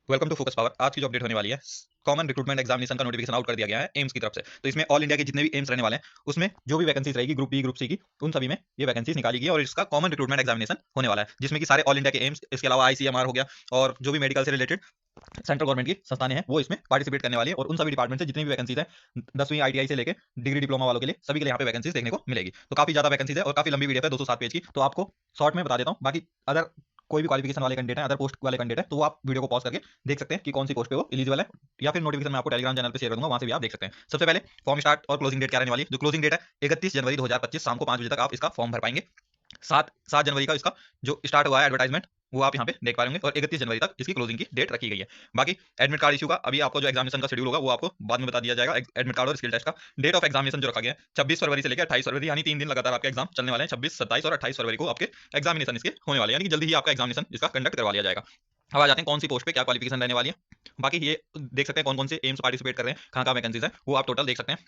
Welcome to focus power. आज की जो अपडेट होने वाली है, कॉमन रिक्रूटमेंट एग्जामिनेशन का नोटिफिकेशन आउट कर दिया गया है एम्स की तरफ से। तो इसमें ऑल इंडिया के जितने भी एम्स रहने वाले हैं उसमें जो भी वैकेंसीज रहेगी ग्रुप बी ग्रुप सी की, उन सभी में ये वैकेंसीज निकाली गई है और इसका कॉमन रिक्रूटमेंट एग्जामिनेशन होने वाला है, जिसमें कि सारे ऑल इंडिया के एम्स, इसके अलावा आईसीएमआर हो गया और जो भी मेडिकल से रिलेटेड सेंट्रल गवर्नमेंट की संस्थानें हैं वो इसमें पार्टिसिपेट करने वाली है। और उन सभी डिपार्टमेंट से जितनी भी वैकेंसीज है 10वीं आईटीआई से लेकर डिग्री डिप्लोमा वालों के लिए, सभी के लिए यहाँ पे वैकेंसीज देखने को मिलेगी। तो काफी ज्यादा वैकेंसीज है और काफी लंबी वीडियो है 207 पेज की, तो आपको शॉर्ट में बता देता हूँ। बाकी अदर कोई भी क्वालिफिकेशन वाले कैंडिडेट है, अदर पोस्ट वाले कैंडिडेट है, तो वो आप वीडियो को पॉज करके देख सकते हैं कि कौन सी पोस्ट पे वो एलिजिबल है, या फिर नोटिफिकेशन में आपको टेलीग्राम चैनल पे शेयर कर दूंगा, वहां से भी आप देख सकते हैं। सबसे पहले फॉर्म स्टार्ट और क्लोजिंग डेट क्या रहने वाली है। जो क्लोजिंग डेट है 31 जनवरी 2025 शाम को 5 बजे तक आप इसका फॉर्म भर पाएंगे। 7 जनवरी का इसका जो स्टार्ट हुआ है एडवर्टाइजमेंट, वो आप यहाँ पे देख पाएंगे और 31 जनवरी तक इसकी क्लोजिंग की डेट रखी गई है। बाकी एडमिट कार्ड इशू का अभी आपको जो एग्जामिनेशन का शेड्यूल होगा वो आपको बाद में बता दिया जाएगा। एडमिट कार्ड और स्किल टेस्ट का डेट ऑफ एग्जामिनेशन जो रखा गया है 26 फरवरी से लेकर 28 फरवरी, यानी 3 दिन लगातार आपके एग्जाम चलने वाले हैं। 26, 27 और 28 फरवरी को आपके एग्जामिनेशन इसके होने वाले हैं, यानी कि जल्दी ही आपका एग्जामिनेशन इसका कंडक्ट करवा लिया जाएगा। अब आ जाते हैं कौन सी पोस्ट पे क्या क्वालिफिकेशन रहने वाली है। बाकी ये देख सकते हैं कौन कौन से एम्स पार्टिसिपेट कर रहे हैं, कहाँ कहाँ वैकेंसीज है, वो आप टोटल देख सकते हैं।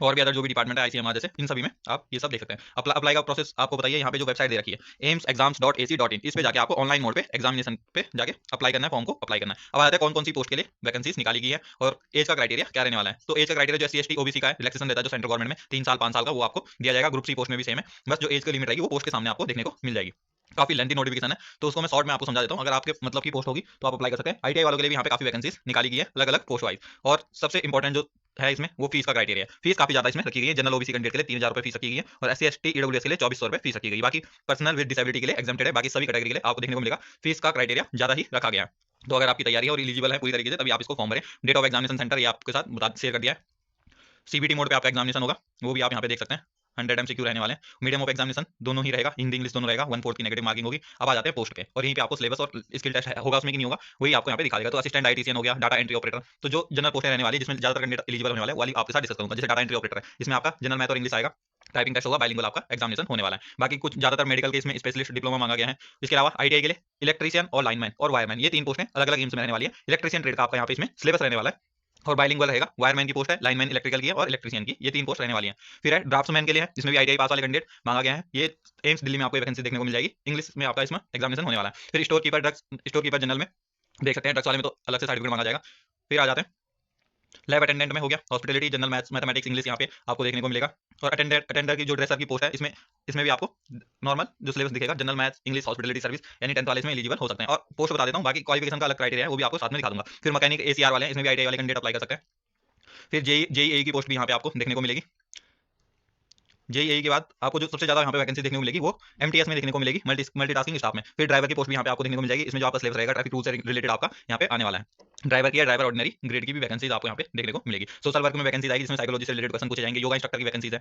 और भी अदर जो भी डिपार्टमेंट है आईसीएमआर जैसे, इन सभी में आप ये सब देख सकते हैं। अप्लाई का प्रोसेस आपको बताइए, यहाँ पे जो वेबसाइट दे रखी है amsexams.ac.in, इस पे जाके आपको ऑनलाइन मोड पे एग्जामिनेशन पे जाके अप्लाई करना है, फॉर्म को अप्लाई करना है। अब आ जाते हैं कौन कौन सी पोस्ट के लिए वैकेंसीज निकाली गई है और एज का क्राइटेरिया क्या रहने वाला है। तो एज का क्राइटेरिया जो SC ST OBC का है, रिलैक्सेशन रहता है जो सेंट्रल गवर्नमेंट में 3 साल 5 साल का, वो आपको दिया जाएगा। ग्रुप सी पोस्ट में भी सेम है, बस जो एज की लिमिट रहेगी वो पोस्ट के सामने आपको देखने को मिल जाएगी। काफी लेंथी नोटिफिकेशन है, तो उसको मैं शॉर्ट में आपको समझा देता हूँ। अगर आपके मतलब की पोस्ट होगी तो आप अप्लाई कर सकते हैं। आईटीआई वालों के लिए भी यहाँ पे काफी वैकेंसीज निकाली गई है अलग अलग पोस्ट वाइज। और सबसे इंपॉर्टेंट जो है इसमें वो फीस का क्राइटेरिया। फीस काफी ज्यादा इसमें रखी गई है। जनरल ओबीसी कैंडिडेट के लिए 3000 रुपए फीस रखी गई है और SC ST EWS के लिए 2400 रुपए फीस रखी गई है। बाकी पर्सनल विद डिसेबिलिटी के लिए एग्जेम्प्टेड है, बाकी सभी कैटेगरी के लिए आपको देखने को मिलेगा फीस का क्राइटेरिया ज्यादा ही रखा गया है। तो अगर आपकी तैयारी है और एलिजिबल है पूरी तरीके से, तभी आप इसको फॉर्म भरें। डेट ऑफ एग्जामिनेशन सेंटर ये आपके साथ बता शेयर कर दिया है। सीबीटी मोड पे आपका एग्जामिनेशन होगा, वो भी आप यहाँ पे देख सकते हैं। 100 MCQ रहने वाले हैं। मीडियम ऑफ एग्जामिनेशन दोनों ही रहेगा, हिंदी इंग्लिश दोनों रहेगा। 1/4 की नेगेटिव मार्किंग होगी। अब आ जाते हैं पोस्ट पे, और यहीं पे आपको सिलेबस और स्किल टेस्ट होगा उसमें कि नहीं होगा वही आपको यहाँ पे दिखा देगा। तो असिस्टेंट डाइटिशियन हो गया, डाटा एंट्री ऑपरेटर, तो जो जनरल पोस्ट रहने वाली है जिसमें ज्यादातर कैंडिडेट एलिजिबल होने वाले हैं, वाली आपके साथ डिस्कस करूंगा। जैसे डाटा एंट्री ऑपरेटर है, इसमें आपका जनरल मैथ और इंग्लिश आएगा, टाइपिंग टेस्ट होगा, बाइलिंगुअल आपका एग्जामिनेशन होने वाला है। बाकी कुछ ज्यादातर मेडिकल के इसमें स्पेशलिस्ट डिप्लोमा मांगा गया है। इसके अलावा आईटीआई के लिए इलेक्ट्रीशियन और लाइनमैन और वायरमैन, ये 3 पोस्टें अलग अलग एम्स में रहने वाली है। इलेक्ट्रीशियन ट्रेड का आपका यहाँ पे इसमें सिलेबस रहने वाला है और बाइलिंगुअल रहेगा। वायरमैन की पोस्ट है, लाइनमैन इलेक्ट्रिकल की है और इलेक्ट्रीशियन की, ये 3 पोस्ट रहने वाली हैं। फिर है ड्राफ्ट्समैन के लिए है, जिसमें भी आईटीआई पास वाले कैंडिडेट मांगा गया है। ये एम्स दिल्ली में आपको वैकेंसी देखने को मिल जाएगी। इंग्लिश में आपका इसमें एग्जामिनेशन होने वाला है। फिर store keeper drugs, store keeper general में देख सकते हैं, ड्रग्स वाले में तो अलग से सर्टिफिकेट मांगा जाएगा। फिर आ जाते हैं लैब अटेंडेंट में हो गया, hospitality, general maths mathematics English यहाँ पे आपको देखने को मिलेगा। और अटेंडर अटेंडर की जो ड्रेसर की पोस्ट है, इसमें इसमें भी आपको नॉर्मल जो सिलेबस दिखेगा, general maths English hospitality service, यानी 10th वाले इसमें एलिजिबल हो सकते हैं। और पोस्ट बता देता हूँ, बाकी क्वालिफिकेशन का अलग क्राइटेरिया है, वो भी आपको साथ में दिखा दूंगा। फिर मैकेनिक ACR वाले हैं, इसमें भी आईटीआई वाले कैंडिडेट अप्लाई कर सकते हैं। फिर जेईई की पोस्ट भी यहाँ पे आपको देखने को मिलेगी। जेईई के बाद आपको जो सबसे ज्यादा यहाँ पे वैकेंसी देखने को मिलेगी वो MTS में देखने को मिलेगी, मल्टीटास्किंग स्टाफ में। फिर ड्राइवर की पोस्ट भी यहाँ पे आपको देखने को मिल जाएगी, इसमें जो आपका सिलेबस रहेगा ट्रैफिक रूल से रिलेटेड आपका यहाँ पे आने वाला है। ड्राइवर की या ड्राइवर ऑर्डिनरी ग्रेड की भी वैकेंसीज आपको यहाँ पे देखने को मिलेगी। सोशल वर्क में वैकेंसीज आएगी, जिसमें साइकोलॉजी से रिलेटेड क्वेश्चन पूछे जाएंगे। योगा इंस्ट्रक्टर की वैकेंसीज है।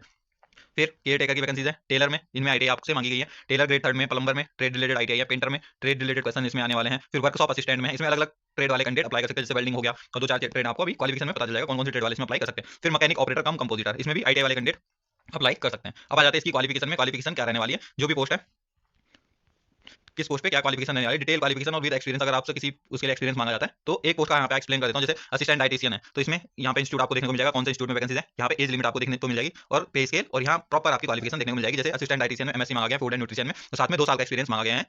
फिर केयर टेकर की वैकेंसीज है। टेलर में इनमें आईटीआई आपसे मांगी गई है। टेलर ग्रेड 3 में, प्लम्बर में ट्रेड रिलेटेड आईटीआई है, पेंटर में ट्रेड रिलेटेड क्वेश्चन इसमें आने वाले हैं। फिर वर्कशॉप असिस्टेंट में, इसमें अलग अलग ट्रेड वाले कैंडिडेट अप्लाई कर सकते हैं, जैसे वेल्डिंग हो गया, और 2-4 ट्रेड आपको अभी क्वालिफिकेशन में पता चल जाएगा कौन कौन से ट्रेड वाले इसमें अप्लाई कर सकते हैं। फिर मैकेनिक ऑपरेटर कम कंपोजिटर, इसमें भी आईटीआई वाले कैंडिडेट अप्लाई कर सकते हैं। अब आ जाते हैं इसकी क्वालिफिकेशन में, क्वालिफिकेशन क्या रहने वाली है, जो भी पोस्ट है किस पोस्ट पे क्या क्वालिफिकेशन रहने वाली, डिटेल क्वालिफिकेशन और विद एक्सपीरियंस। अगर आपसे किसी उसके लिए एक्सपीरियंस मांगा जाता है तो एक पोस्ट का यहाँ पे एक्सप्लेन कर देता हूँ। जैसे असिस्टेंट डाइटिशियन है, तो इसमें यहाँ पे इंस्टीट्यूट आपको देखने को मिल जाएगा, कौन से इंस्टीट्यूट में वैकेंसी है। यहाँ पे एज लिमिट आपको देखने को मिल जाएगी और पे स्केल, और यहाँ प्रॉपर आपकी क्वालिफिकेशन देखने को मिल जाएगी। जैसे असिस्टेंट डाइटिशियन में MSc मांगा गया, फूड एंड न्यूट्रिशन में, तो साथ में 2 साल का एक्सपीरियंस मांगा गया है।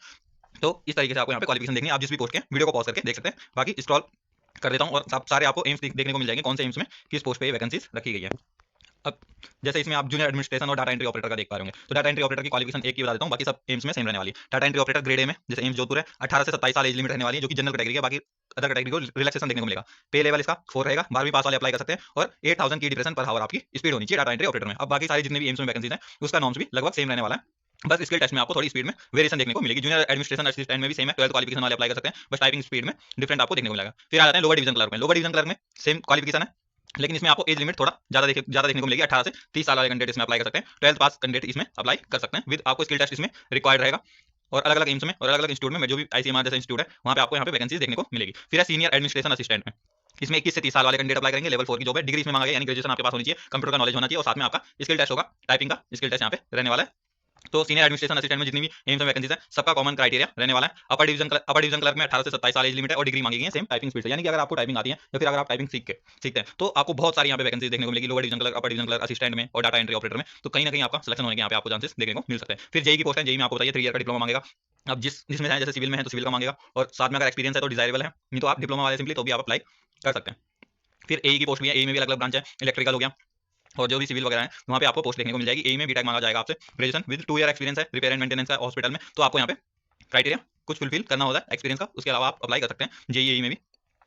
तो इस तरीके से आपको यहाँ पे क्वालिफिकेशन देखनी है। आप जिस भी पोस्ट के वीडियो को पॉज करके देख सकते हैं। बाकी स्क्रॉल कर देता हूँ और सारे आपको एम्स देखने को मिल जाएंगे, कौन से एम्स में किस पोस्ट पे वैकेंसीज रखी गई है। अब जैसे इसमें आप जूनियर एडमिनिस्ट्रेशन और डाटा एंट्री ऑपरेटर का देख पा रहे होंगे, तो डाटा एंट्री ऑपरेटर की क्वालिफिकेशन एक की बता देता हूँ, बाकी सब एम्स में सेम रहने वाली है। Data entry operator grade A में, जैसे एम्स जोधपुर है, 18 से 27 साल एज लिमिट रहने वाली है, जो कि जनरल कैटेगरी है। बाकी अदर कैटेगरी को रिलैक्सेशन देखने को मिलेगा। पे लेवल इसका 4 रहेगा, 12वीं पास वाले अप्लाई कर सकते हैं, और 8000 की डिप्रेशन पर आवर आपकी स्पीड होनी चाहिए डाटा एंट्री ऑपरेटर में। अब बाकी सारी जितने भी एम्स में वैकेंसीज हैं उसका नॉर्म्स भी लगभग सेम रहने वाला है, बस स्किल टेस्ट में आपको थोड़ी स्पीड में वेरिएशन देखने को मिलेगी। जूनियर एडमिनिस्ट्रेशन असिस्टेंट में भी सेम है, 12th क्वालिफिकेशन वाले अप्लाई कर सकते हैं, बस टाइपिंग स्पीड में डिफरेंट आपको देखने को मिलेगा। फिर आ जाते हैं लोअर डिवीजन क्लर्क में। लोअर डिवीजन क्लर्क में सेम क्वालिफिकेशन है, लेकिन इसमें आपको एज लिमिट थोड़ा ज्यादा देखने को मिलेगी। 18 से 30 साल वाले कैंडिडेट इसमें अप्लाई कर सकते हैं, 12th पास कैंडिडेट इसमें अप्लाई कर सकते हैं। विद आपको स्किल टेस्ट इसमें रिक्वायर्ड रहेगा। और अलग अलग एम्स में और अलग अलग इंस्टीट्यूट में, जो भी आईसीएमआर जैसा इंस्टीट्यूट है वहाँ पे आपको यहाँ पे वैकेंसीज देखने को मिलेगी। फिर है सीनियर एडमिनिस्ट्रेशन असिस्टेंट में, इसमें 21 से 30 साल वाले कैंडिडेट अप्लाई करेंगे। लेवल 4 की जॉब है, डिग्री इसमें मांगा गया, यानी ग्रेजुएशन आपके पास होनी चाहिए, कंप्यूटर का नॉलेज होना चाहिए, और साथ में आपका स्किल टेस्ट होगा, टाइपिंग का स्किल टेस्ट यहाँ पे रहने वाला है। तो सीनियर एडमिनिस्ट्रेशन असिस्टेंट में जितनी भी एम्स में वैकेंसीज है सबका कॉमन क्राइटेरिया रहने वाला है। अपर डिवीजन क्लर्क में 18 से 27 साल एज लिमिट है और डिग्री मांगी गई है सेम टाइपिंग स्पीड से, यानी कि अगर आपको टाइपिंग आती है या फिर अगर आप टाइपिंग सीखते हैं तो आपको बहुत सारी यहाँ पे वैकेंसीज देखने को मिलेगी, lower division clerk, upper division clerk, assistant में और डाटा एंट्री ऑपरेटर में। तो कहीं ना कहीं आपका सिलेक्शन होने के यहाँ पे आपको चांसेस देखने को मिल सकते हैं। फिर जेई की पोस्ट है, जेई में आपको बताइए 3 ईयर का डिप्लोमा मांगेगा। अब जिसमें जैसे सिविल में है तो सिविल का मांगेगा, और साथ में अगर एक्सपीरियंस है तो डिजायरेबल है, नहीं तो आप डिप्लोमा वाले सिंपली तो भी आप अप्लाई कर सकते हैं। फिर एई की पोस्ट भी है, एई में भी अलग अलग ब्रांच है, इलेक्ट्रिकल हो गया और जो भी सिविल वगैरह है वहाँ पे आपको पोस्ट देखने को मिल जाएगी। एई में बीटेक मांगा जाएगा आपसे, ग्रेजुएशन विद 2 ईयर एक्सपीरियंस है, रिपेयर एंड मेंटेनेंस का हॉस्पिटल में, तो आपको यहाँ पे क्राइटेरिया कुछ फुलफिल करना होता है एक्सपीरियंस का, उसके अलावा आप अप्लाई कर सकते हैं जेईई में भी।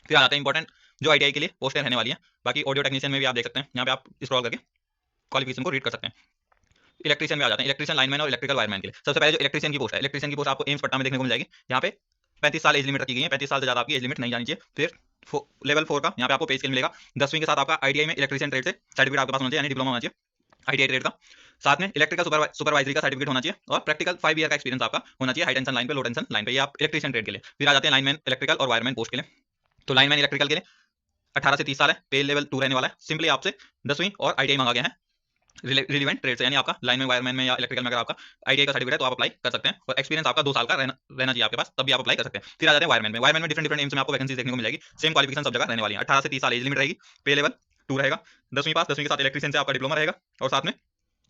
फिर आ जाते हैं इंपॉर्टेंट जो आईटीआई के लिए पोस्टें रहने वाली है। बाकी ऑडियो टेक्नीशियन में भी आप देख सकते हैं, यहाँ पे आप स्क्रॉल करके क्वालिफिकेशन को रीड कर सकते हैं। इलेक्ट्रीशियन में आ जाते हैं, इलेक्ट्रीशियन लाइनमैन और इलेक्ट्रिकल वायरमैन के लिए। सबसे पहले जो इलेक्ट्रीशियन की पोस्ट है, इलेक्ट्रीशियन की पोस्ट आपको एम्स पटना में देखने को मिल जाएगी। यहाँ पे 35 साल एज लिमिट रखी गई है, 35 साल से ज्यादा आपकी एज लिमिट नहीं जानी चाहिए। फिर लेवल 4 का यहाँ पे आपको पे स्केल मिलेगा। 10वीं के साथ आपका आईटीआई में इलेक्ट्रीशियन ट्रेड से सर्टिफिकेट आपके पास होना चाहिए, यानी डिप्लोमा होना चाहिए आईटीआई ट्रेड का। साथ में इलेक्ट्रिकल सुपरवाइजरी का सर्टिफिकेट होना चाहिए और प्रैक्टिकल 5 ईयर का एक्सपीरियंस आपका होना चाहिए हाई टेंशन लाइन पे, लो टेंशन लाइन पे। ये आप इलेक्ट्रीशियन ट्रेड के लिए। फिर आ जाते हैं लाइनमैन इलेक्ट्रिकल और वायरमैन पोस्ट के लिए। तो लाइनमैन इलेक्ट्रिकल के लिए 18 से 30 साल है, पे लेवल 2 रहने वाला है। सिंपली आपसे 10वीं और आईटीआई मांगा गया है रिलीवेंट ट्रेड से, यानी आपका लाइन में, वायरमैन में या इलेक्ट्रिकल में अगर आपका आईटीआई का सर्टिफिकेट है तो आप अप्लाई कर सकते हैं, और एक्सपीरियंस आपका 2 साल का रहना चाहिए आपके पास, तब भी आप अप्लाई कर सकते हैं। फिर आ जाते हैं वायरमैन में। वायरमैन में डिफरेंट एम्स में आपको वैकेंसी देखने को मिल जाएगी, सेम क्वालिफिकेशन सब जगह रहने वाली है। 18 से 30 साल एज लिमिट रहेगी, पे लेवल 2 रहेगा, 10वीं पास, 10वीं के साथ इलेक्ट्रीशियन से आपका डिप्लोमा रहेगा, और साथ में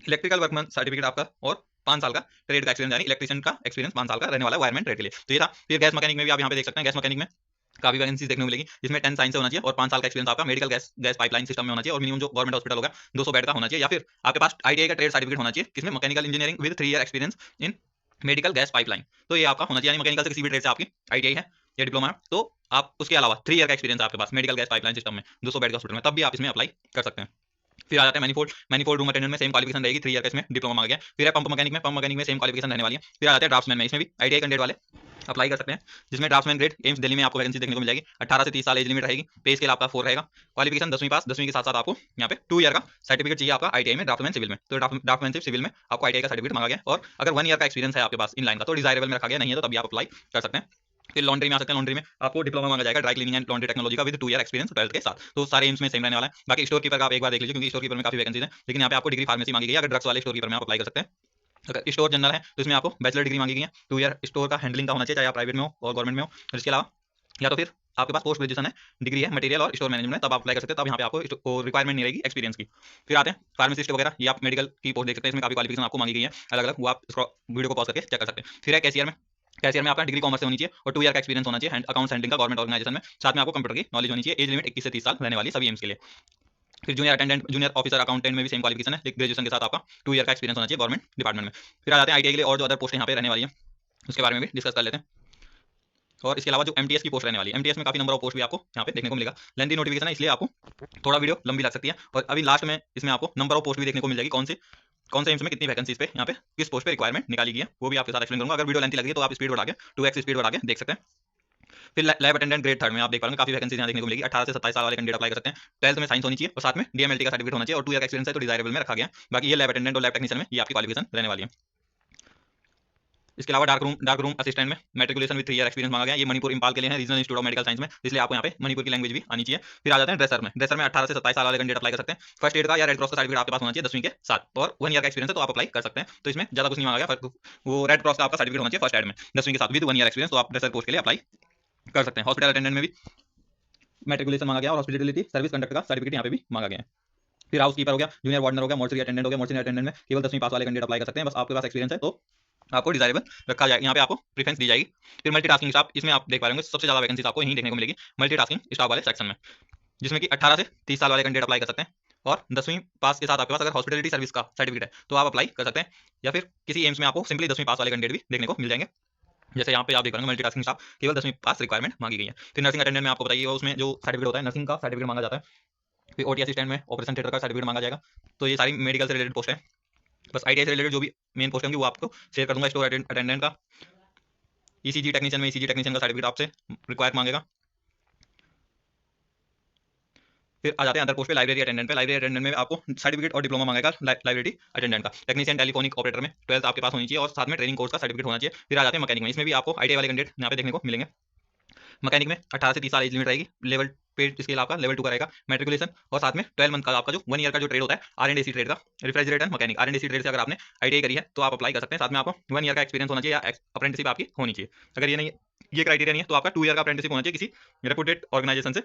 इलेक्ट्रिकल वर्कमैन सर्टिफिकेट आपका और 5 साल का ट्रेड का एक्सपीरियंस, यानी इलेक्ट्रीशियन का एक्सपीरियंस 5 साल का रहने वाला है वायरमैन ट्रेड के लिए। तो ये था। फिर गैस मैकेनिक में भी आप यहाँ पे देख सकते हैं, गैस मैकेनिक में काफी वैकेंसीज देखने को मिलेगी, जिसमें 10 साइंस से होना चाहिए और 5 साल का एक्सपीरियंस आपका मेडिकल गैस पाइपलाइन सिस्टम में होना चाहिए, और मिनिमम जो गवर्नमेंट हॉस्पिटल होगा 200 बेड का होना चाहिए, या फिर आपके पास आईटीआई का ट्रेड सर्टिफिकेट होना चाहिए, किसमें mechanical engineering with 3 year experience in medical gas pipeline. तो ये आपका होना चाहिए, यानी मैकेनिकल से किसी भी ट्रेड से आपकी आईटीआई है या डिप्लोमा है तो आप उसके अलावा 3 ईयर का एक्सपीरियंस आपके पास मेडिकल गैस पाइपलाइन सिस्टम में 200 बेड का हॉस्पिटल में, तब भी आप इसमें अप्लाई कर सकते हैं। फिर आ जाते हैं मैनिफोल्ड रूम अटेंडेंट में सेम क्वालिफिकेशन रहेगी, 3 ईयर का इसमें डिप्लोमा मांगा गया। फिर है पंप मैकेनिक में सेम क्वालिफिकेशन रहने वाली है। फिर आ जाते हैं ड्राफ्ट्समैन में, इसमें भी आईटीआई कैंडिडेट वाले अप्लाई कर सकते हैं, जिसमें ड्राफ्ट्समैन ग्रेड एम्स दिल्ली में आपको वैकेंसी देखने को मिल जाएगी। 18 से 30 साल एज लिमिट रहेगी, पे स्केल आपका 4 रहेगा, क्वालिफिकेशन 10वीं पास, 10वीं के साथ साथ आपको यहाँ पे 2 ईयर का सर्टिफिकेट चाहिए आपका आईटीआई में ड्राफ्टमैन सिविल में। तो ड्राफ्टमैनशिप सिविल में आपको आईटीआई का सर्टिफिकेट मांगा गया, और अगर 1 ईयर का एक्सपीरियंस है आपके पास इन लाइन का तो डिजायरेबल में रखा गया, नहीं है तो तभी आप अप्लाई कर सकते हैं। फिर लॉन्ड्री में आ सकते हैं, लॉन्ड्री में आपको डिप्लोमा मांगा जाएगा dry cleaning and laundry technology का विद 2 ईयर एक्सपीरियंस 12th के साथ। तो सारे एम्स में सेम रहने वाला है। बाकी स्टोर कीपर का आप एक बार देख लीजिए, क्योंकि स्टोर कीपर में काफी वैकेंसीज है, लेकिन यहाँ पे आपको डिग्री फार्मेसी मांगी गई है। अगर ड्रग्स वाले स्टोर कीपर में आप अप्लाई कर सकते हैं। अगर स्टोर जनरल है तो इसमें आपको बैचलर डिग्री मांगी गई है, 2 ईयर स्टोर का हैंडलिंग का होना चाहिए, चाहे आप प्राइवेट में हो और गवर्नमेंट में हो। और इसके अलावा या तो फिर आपके पास पोस्ट ग्रेजुएशन है, डिग्री है मटेरियल और स्टोर मैनेजमेंट में, तब आप अप्लाई कर सकते हैं, तब यहाँ पे आपको रिक्वायरमेंट नहीं रहेगी एक्सपीरियंस की। फिर आते हैं फार्मासिस्ट वगैरह, ये आप मेडिकल की पोस्ट देख सकते हैं, इसमें काफी क्वालिफिकेशन आपको मांगी गई है अलग अलग, वो आप वीडियो को पॉज करके चेक कर सकते हैं। फिर है कैशियर में आपका डिग्री कॉमर्स से होनी चाहिए और 2 ईयर का एक्सपीरियंस होना चाहिए अकाउंट्स हैंडलिंग का गवर्नमेंट ऑर्गेनाइजेशन में, साथ में आपको कंप्यूटर की नॉलेज होनी चाहिए। एज लिमिट 21 से 30 साल रहने वाली सभी एम्स के लिए। फिर जूनियर ऑफिसर अकाउंटेंट में भी सेम क्वालिफिकेशन है, ग्रेजुएशन के साथ आपका 2 ईयर का एक्सपीरियंस होना चाहिए गवर्नमेंट डिपार्टमेंट में। फिर आ जाते हैं आईटीआई के लिए और जो अदर पोस्ट यहाँ पे रहने वाली है उसके बारे में भी डिस्कस कर लेते हैं। और इसके अलावा जो एमटीएस की पोस्ट रहने वाली है, एमटीएस में काफी नंबर ऑफ पोस्ट भी आपको यहाँ पे देखने को मिलेगा। लेंथी नोटिफिकेशन है, इसलिए आपको थोड़ा वीडियो लंबी लग सकती है, और अभी लास्ट में इसमें आपको नंबर ऑफ पोस्ट भी देखने को मिल जाएगी, कौन से एम्स में कितनी वैकेंसीज पे यहाँ पे किस पोस्ट पे रिक्वायरमेंट निकाली गई है, वो भी आपके साथ एक्सप्लेन करूंगा। अगर वीडियो लेंथी लगी तो आप स्पीड बढ़ा के 2x स्पीड बढ़ा के देख सकते हैं। फिर लैब अटेंडेंट ग्रेड 3 में आप देख पाएंगे काफी वैकेंसी यहाँ देखने को मिलेगी। 18 से 27 साल वाले कैंडिडेट अप्लाई कर सकते हैं। 12th में साइंस होनी चाहिए और साथ में डीएमएलटी का सर्टिफिकेट होना चाहिए, और 2 ईयर का एक्सपीरियंस है तो डिजायरेबल में रखा गया। बाकी ये लैब अटेंडेंट और लैब टेक्नीशियन में ये आपकी क्वालिफिकेशन रहने वाली है। इसके अलावा डार्क रूम असिस्टेंट में मैट्रिकुलेशन विद 3 ईयर एक्सपीरियंस मांगा गया। ये मणिपुर इंपाल के लिए है, regional institute of medical science में, इसलिए आपको यहाँ पे मणिपुर की लैंग्वेज भी आनी चाहिए। फिर आ जाते हैं ड्रेसर में 18 से 27 साल वाले कैंडिडेट अप्लाई कर सकते हैं। फर्स्ट एड का या रेड क्रॉस का सर्टिफिकेट आपके पास होना चाहिए 10वीं के साथ, और 1 ईयर का एक्सपीरियंस है तो आप अप्लाई कर सकते हैं। तो इसमें ज्यादा कुछ नहीं मांगा गया, वो रेड क्रॉस का आपका सर्टिफिकेट होना चाहिए फर्स्ट एड में 10वीं के साथ विद 1 ईयर एक्सपीरियंस, तो आप ड्रेसर पोस्ट के लिए अप्लाई कर सकते हैं। हॉस्पिटल अटेंडेंट में भी मैट्रिकुलेशन मांगा गया और हॉस्पिटलिटी सर्विस कंडक्टर का सर्टिफिकेट यहाँ पे भी मांगा गया है। फिर हाउस कीपर हो गया, जूनियर वार्डनर हो गया, मोर्चरी अटेंडेंट हो गया। मोर्चरी अटेंडेंट में केवल 10वीं पास वाले कैंडिडेट अप्लाई कर सकते हैं, बस आपके पास एक्सपीरियंस है तो आपको डिजायरेबल रखा जाएगा, यहाँ पे आपको प्रेफरेंस दी जाएगी। फिर मल्टीटास्किंग स्टाफ, इसमें आप देख पा रहे होंगे सबसे ज्यादा वैकेंसी आपको यहीं देखने को मिलेगी मल्टीटास्किंग स्टाफ वाले सेक्शन में, जिसमें कि 18 से 30 साल वाले कैंडिडेट अप्लाई कर सकते हैं, और 10वीं पास के साथ आपके पास अगर हॉस्पिटलिटी सर्विस का सर्टिफिकेट है तो आप अप्लाई कर सकते हैं। या फिर किसी एम्स में आपको सिंपली 10वीं पास वाले कैंडिडेट भी देखने को मिल जाएंगे, जैसे यहाँ पे आप देख रहे हैं मल्टीटास्किंग स्टाफ केवल 10वीं पास रिक्वायरमेंट मांगी गई है। फिर नर्सिंग अटेंडेंट में आपको बताइए उसमें जो सर्टिफिकेट होता है नर्सिंग का सर्टिफिकेट मांगा जाता है। फिर ओटी असिस्टेंट में ऑपरेशन थिएटर का सर्टिफिकेट मांगा जाएगा। तो ये सारी मेडिकल से रिलेटेड पोस्ट है, बस आईटीआई से रिलेटेड जो भी मेन पोस्ट होंगी वो आपको शेयर कर दूंगा। स्टोर अटेंडेंट का, ईसीजी टेक्नीशियन में ईसीजी टेक्नीशियन का सर्टिफिकेट आपसे रिक्वायर मांगेगा। फिर आ जाते हैं अदर पोस्ट पे, लाइब्रेरी अटेंडेंट पे। लाइब्रेरी अटेंडेंट में आपको सर्टिफिकेट और डिप्लोमा मांगेगा लाइब्रेरी अटेंडेंट का। टेक्नीशियन टेलीफोनिक ऑपरेटर में 12th आपके पास होनी चाहिए और साथ में ट्रेनिंग कोर्स का सर्टिफिकेट होना चाहिए। फिर आ जाते हैं मैकेनिक में, इसमें भी आपको आईटीआई वाले कैंडिडेट यहाँ पे देखने को मिलेंगे। मैकेनिक में 18 से 30 साल एज लिमिट रहेगी, लेवल पेड स्केल आपका लेवल 2 का रहेगा, मैट्रिकुलेशन और साथ में 12 मंथ का आपका जो 1 ईयर का जो ट्रेड होता है R&AC ट्रेड का, रेफ्रिजरेटर मैकेनिक R&DC ट्रेड से अगर आपने ITI करी है तो आप अप्लाई कर सकते हैं। साथ में आपको 1 ईयर का एक्सपीरियंस होना चाहिए या अप्रेंटिसशिप आपकी होनी चाहिए। अगर ये नहीं, ये क्राइटेरिया नहीं है तो आपका 2 ईयर का अप्रेंटिसशिप होना चाहिए किसी रेपुटेड ऑर्गेनाइजेशन से,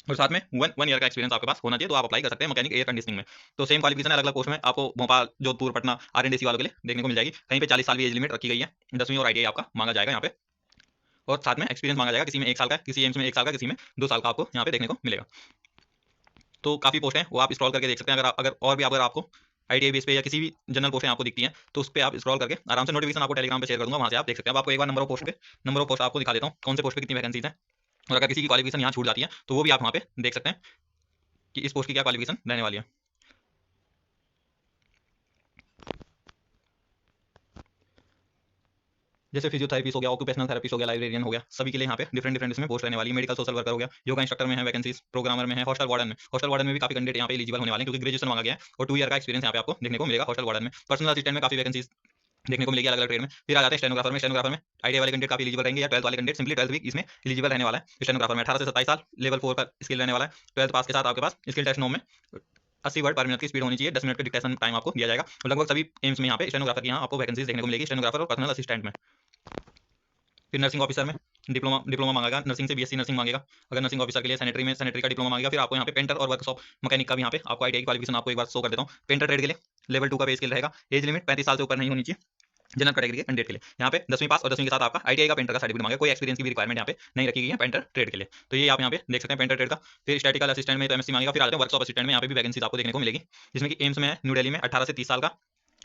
और साथ में वन ईयर का एक्सपीरियंस आपके पास होना चाहिए, तो आप अप्लाई कर सकते हैं मैकेनिक एयर कंडीशनिंग में। तो सेम क्वालिफिकेशन अलग अलग पोस्ट में आपको भोपाल, जोधपुर, पटना R&DC वालों के लिए देखने को मिल जाएगी। कहीं पे 40 साल की एज लिमिट रखी गई है, 10वीं और ITI आपका मांगा जाएगा यहाँ पे, और साथ में एक्सपीरियंस मांगा जाएगा। किसी में 1 साल का, किसी एम्स में 1 साल का, किसी में 2 साल का आपको यहाँ पे देखने को मिलेगा। तो काफी पोस्ट हैं, वो आप स्क्रॉल करके देख सकते हैं। अगर और भी अगर आपको ITI बेस पे या किसी भी जनरल पोस्ट आपको दिखती हैं तो उस पर आप स्क्रॉल करके आराम से, नोटिफिकेशन आपको टेलीग्राम पे शेयर कर दूंगा, वहां से आप देख सकते हैं। अब आपको एक बार नंबर ऑफ पोस्ट आपको दिखा देता हूँ, कौन से पोस्ट पे कितनी वैकेंसीज है, और अगर किसी की क्वालिफिकेशन यहाँ छूट जाती है तो वो भी आप वहाँ पे देख सकते हैं कि इस पोस्ट की क्या क्वालिफिकेशन रहने वाली है। जैसे फिजियोथेरेपिस्ट हो गया, ऑक्यूपेशनल थेरेपिस्ट हो गया, लाइब्रेरियन हो गया, सभी के लिए यहाँ पे डिफरेंट इसमें पोस्ट रहने वाली है। मेडिकल सोशल वर्कर हो गया, योगा इंस्ट्रक्टर में है वैकेंसीज, प्रोग्रामर में है, हॉस्टल वार्डन में भी काफी कैंडिडेट यहाँ पे एलिजिबल होने वाले हैं, क्योंकि ग्रेजुएशन मांगा गया है और 2 ईयर का एक्सपीरियंस यहाँ पे आपको देखने को मिलेगा हॉस्टल वार्डन में। पर्सनल असिस्टेंट में काफी वैकेंसीज देखने को मिलेगी अलग अलग ट्रेड में। फिर आ जाते हैं स्टेनोग्राफर में ITI वाले कैंडिडेट काफी एलिजिबल रहेंगे, या 12th वाले कैंडिडेट, सिंपली 12th भी इसमें एलिजिबल रहने वाला है। स्टेनोग्राफर में 18 से 27 साल, लेवल 4 का स्किल रहने वाला है। 12th पास के साथ आपके पास स्किल टेस्ट 9 में 80 वर्ड पर मिनट की स्पीड होनी चाहिए, 10 मिनट का डिक्टेशन टाइम आपको दिया जाएगा। और लगभग सभी एम्स में यहाँ पे स्टेनोग्राफर की यहाँ आपको वैकेंसीज देखने को मिलेगी, स्टेनोग्राफर और पर्सनल असिस्टेंट में। फिर नर्सिंग ऑफिसर में डिप्लोमा मांगेगा, नर्सिंग से BSc नर्सिंग मांगेगा। अगर नर्सिंग ऑफिसर के लिए सैनिटरी का डिप्लोमा मांगेगा। फिर आपको यहाँ पे पेंटर और वर्कशॉप मैकेनिक का भी यहाँ पे आपको ITI क्वालिफिकेशन आपको एक बार शो कर देता हूँ। पेंटर ट्रेड के लिए लेवल 2 का पे स्किल रहेगा, एज लिमिट 35 साल से ऊपर नहीं होनी चाहिए जनरल कैटेगरी के कैंडिडेट के लिए। यहाँ पे 10वीं पास और 10वीं के साथ आपका ITI का पेंटर का सर्टिफिकेट मांगेगा, कोई एक्सपीरियंस की भी रिक्वायरमेंट यहाँ पे नहीं रखी गई है पेंटर ट्रेड के लिए। तो ये आप यहाँ पे देख सकते हैं पेंटर ट्रेड का। फिर स्टैटिकल असिस्टेंट में तो MSc मांगेगा। फिर आ जाते हैं वर्कशॉप असिस्टेंट में, यहाँ पे भी वैकेंसी आपको देखने को मिलेगी, जिसमें कि एम्स में है न्यू दिल्ली में 18 से 30 साल का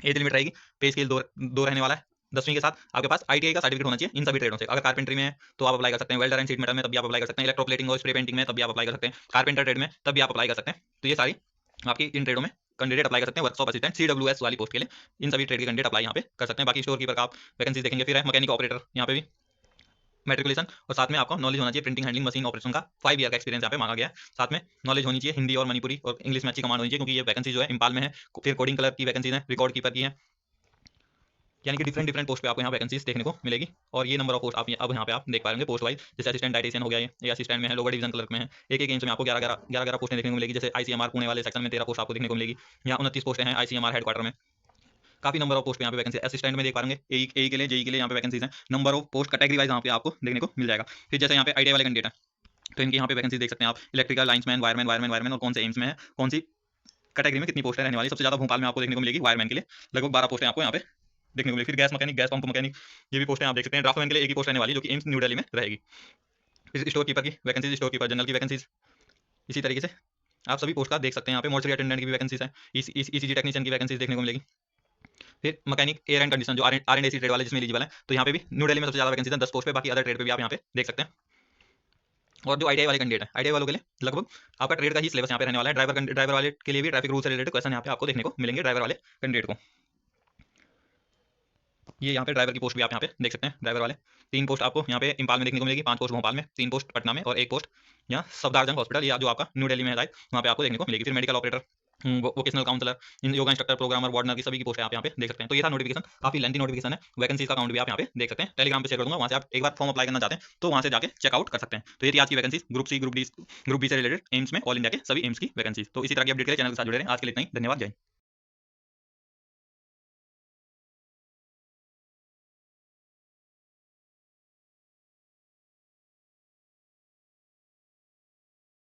एज लिमिट रहेगी। पे स्केल दो रहने वाला है। 10वीं के साथ आपके पास ITI का सर्टिफिकेट होना चाहिए इन सभी ट्रेडों से। अगर कारपेंट्री में है तो आप अप्लाई कर सकते हैं, वेल्डर एंड शीट मेटल में तब भी आप अप्लाई कर सकते हैं, इलेक्ट्रोप्लेटिंग और स्प्रे पेंटिंग में तब भी आप अप्लाई कर सकते हैं, कारपेंटर ट्रेड में तब भी आप अप्लाई कर सकते हैं। तो ये सारी आपकी इन ट्रेडों में कैंडिडेट अप्लाई कर सकते हैं। वर्कशॉप असिस्टेंट CWS वाली पोस्ट के लिए इन सभी ट्रेड के कैंडिडेट अप्लाई यहाँ पे कर सकते हैं। बाकी स्टोर कीपर का आप वैकेंसी देखेंगे। फिर है मैकेनिक ऑपरेटर, यहाँ पे भी मैट्रिकुलेशन और साथ में आपको नॉलेज होना चाहिए प्रिंटिंग हैंडलिंग मशीन ऑपरेशन का, 5 ईयर का एक्सपीरियंस यहाँ पे मांगा गया है। साथ में नॉलेज होनी चाहिए हिंदी और मणिपुरी और इंग्लिश में अच्छी कमांड होनी चाहिए, क्योंकि ये वैकेंसी जो है इंपाल में है। फिर कोडिंग क्लर्क की वैकेंसी है, रिकॉर्ड कीपर की है, यानी कि डिफरेंट पोस्ट पे आपको यहाँ वैकेंसीज देखने को मिलेगी। और ये नंबर ऑफ पोस्ट आप अब यहाँ पे आप देख पाएंगे पोस्ट वाइज। जैसे असिस्टेंट डाइटिशियन हो गया, ये असिस्टेंट में है, लोअर डिवीजन क्लर्क में है। एक एम्स में आपको 11 पोस्टें देखने को मिलेगी। जैसे ICMR पुणे वाले सेक्शन में 13 पोस्ट आपको देखने को मिलेगी। यहाँ 29 पोस्टें हैं ICMR हेडक्वार्टर में। काफी नंबर ऑफ पोस्ट यहाँ पे वैकेंसी असिस्टेंट में देख पाएंगे। AE के लिए, JEE के लिए यहाँ पे वैकेंसीज हैं। Number of post category wise यहाँ पे आपको देखने को मिल जाएगा। फिर जैसे यहाँ पे ITI वाले कैंडिडेट है तो इनकी यहाँ पे वैकेंसी देख सकते हैं आप, इलेक्ट्रिकल लाइन्समैन, वायरमैन और कौन से एम्स में है, कौन सी कैटेगरी में कितनी पोस्टें रहने वाली। सबसे ज्यादा भोपाल में आपको देखने को मिलेगी वायरमैन के लिए, लगभग 12 पोस्टें आपको यहाँ पे देखने को मिलेगी। फिर gas mechanic, gas pump mechanic, ये भी पोस्टें आप देख सकते हैं। ड्राफ्टमैन के लिए एक ही पोस्ट रहने वाली जो कि एम्स न्यू दिल्ली में रहेगी। फिर स्टोर कीपर की वैकेंसीज, स्टोर कीपर जनरल की वैकेंसीज इसी तरीके से आप सभी पोस्ट का देख सकते हैं। यहाँ पे मोर्चरी अटेंडेंट की भी वैकेंसीज है, ECG टेक्नीशियन की वैकेंसीज देखने को मिलेगी। फिर मैकेनिक एयर एंड कंडीशन जो R&AC ट्रेड वाले जिसमें एलिजिबल है, तो यहाँ पे भी न्यू दिल्ली में सबसे ज्यादा वैकेंसी है 10 पोस्ट पे। बाकी अदर ट्रेड पे भी आप यहाँ पे देख सकते हैं। और जो ITI वाले कैंडिडेट है, ITI वालों के लिए लगभग आपका ट्रेड का ही सिलेबस यहाँ पे रहने वाला है। ड्राइवर वाले के लिए भी ट्रैफिक रूल से रिलेटेड क्वेश्चन यहाँ पे आपको देखने को मिलेंगे ड्राइवर वाले कैंडिडेट को। ये यहाँ पे ड्राइवर की पोस्ट भी आप यहाँ पे देख सकते हैं। ड्राइवर वाले 3 पोस्ट आपको यहाँ पे इंपाल में देखने को मिलेगी, 5 पोस्ट भोपाल में, 3 पोस्ट पटना में और 1 पोस्ट यहाँ सफदरजंग हॉस्पिटल या जो आपका न्यू दिल्ली में है वहाँ पे आपको देखने को मिलेगी। फिर मेडिकल ऑपरेटर, वोकेशनल काउंसलर, इन योगा इंस्ट्रक्टर, प्रोग्रामर, वार्डनर की सभी की पोस्ट आप यहाँ पे देख सकते हैं। तो ये था नोटिफिकेशन, काफी लेंथी नोटिफिकेशन है। वैकेंसी का काउंट भी आप यहाँ पे देख सकते हैं, टेलीग्राम पे शेयर कर दूंगा, वहाँ से आप एक बार फॉर्म अप्लाई करना चाहते हैं तो वहाँ से जाके चेकआउट कर सकते हैं। तो ये थी आज की vacancy, group C, group D, group B से रिलेटेड एम्स में, ऑल इंडिया के सभी एम्स की वैकेंसी। तो इसी तरह की अपडेट के लिए चैनल के साथ जुड़े रहें। आज के लिए इतना ही, धन्यवाद, जय हिंद।